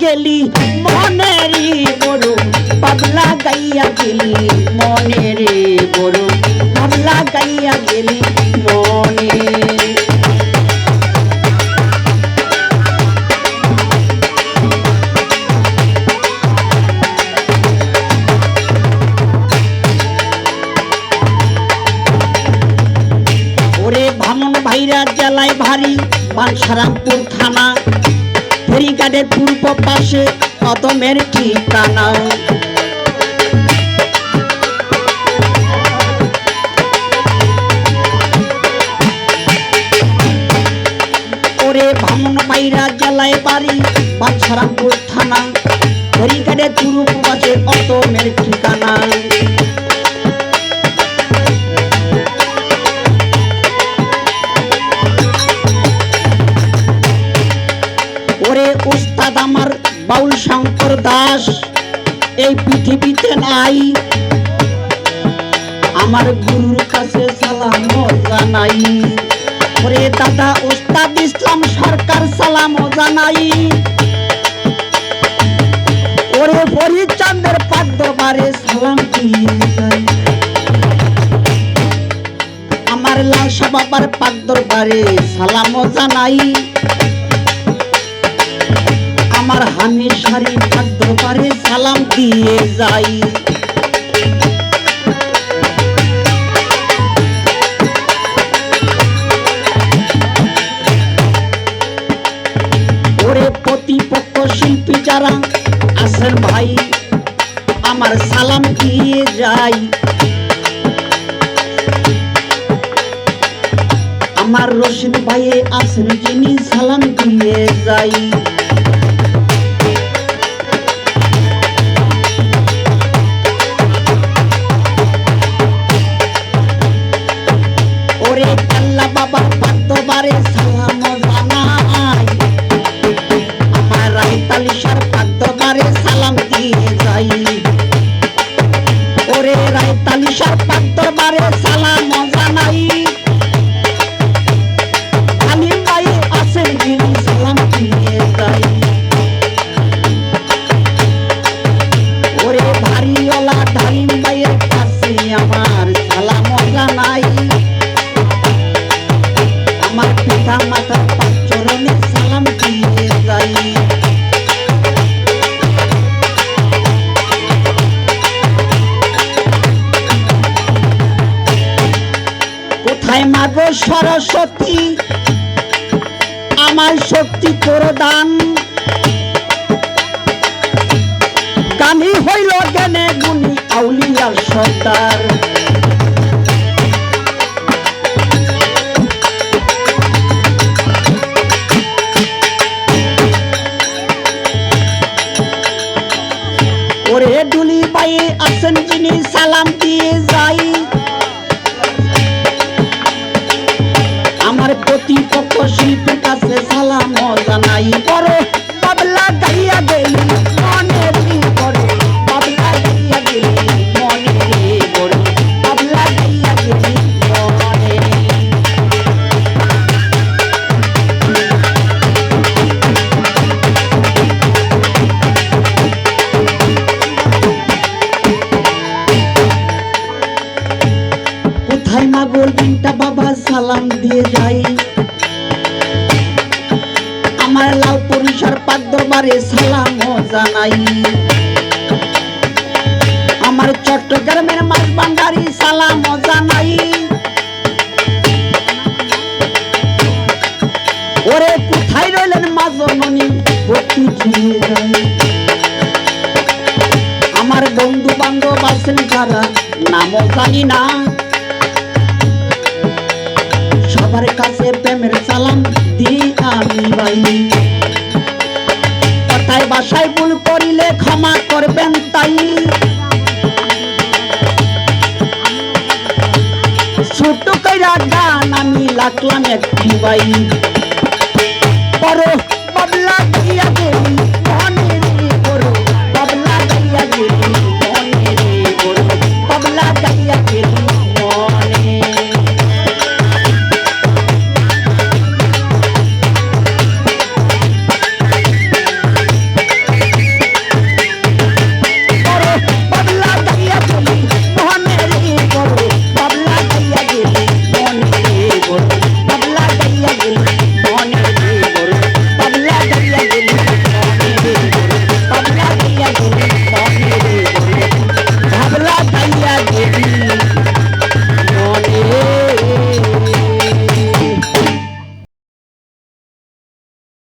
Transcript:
গেলি মনেরি গরু পাগলা গাইয়া গেলি মনেরে গরু পাগলা গাইয়া গেলি মনে ভাইরা জেলায় ভারী বাঞ্ছারামপুর থানা ফেরিঘাটের পূর্ব পাশে কদমের ঠিকানা ওরে ভামন ভাইরা জেলায় বাড়ি বাঞ্ছারামপুর থানা ফেরিঘাটের পূর্ব পাশে কদমের ঠিকানা উস্তাদ আমার বাউল শঙ্কর দাস এই পৃথিবীতে নাই আমার গুরুর কাছে সালাম জানাই ওরে দাদা উস্তাদ ইসলাম সরকার সালাম জানাই ওরে ফরিদচাঁদের পাক দরবারে সালাম দিয়ে যাই আমার লালসা বাবার পাক দরবারে সালাম জানাই আমার হামেশারি পাক দরবারে সালাম দিয়ে যাই ওরে প্রতিপক্ষ শিল্পী যারা আছেন ভাই আমার সালাম দিয়ে যাই আমার রশিদ ভাই আছেন যিনি সালাম দিয়ে যাই বাবার পাক দরবারে সালাম জানাই আমার রায়তালিশার পাক দরবারে সালাম দিয়ে যাই ওরে রায়তালিশার পাক দরবারে সালাম জানাই আলিম ভাই আছেন যিনি সালাম দিয়ে যাই ওরে ভারীওয়ালা ঢালিম ভাইয়ের কাছে আমার সালাম জানাই আমার পিতা মাতার পাঁচ চরণে সালাম দিয়ে যাই কোথায় মাগো সরস্বতী আমার শক্তি তোর দান গানি হইল জ্ঞানে গুণী আউলিয়ার সর্দার ওরে ডুলি ভাই আছেন যিনি সালাম দিয়ে যাই আমার প্রতিপক্ষ শিল্পীর কাছে সালাম জানাই বড় পাগলা গাইয়া গেলি মনের বড় পাগলা গাইয়া গেলি মনের বড় পাগলা গাইয়া গেলি মনে কোথায় মা গোলবিনটা বাবা সালাম দিয়ে যাই আমার লাল পরিসর পাক দরবারে সালাম জানাই আমার চট্টগ্রামের মাছ ভান্ডারি সালাম জানাই ওরে কোথায় রইলেন মা জননী ভক্তি দিয়ে যাই আমার বন্ধু বান্ধব আছেন যারা নামও জানি না সবার কাছে প্রেমের সালাম দিই আমি ভাই কথায় ভাষায় ভুল করিলে ক্ষমা করবেন তাই ছোট কইরা গান আমি লাগলাম একটি ভাই বড়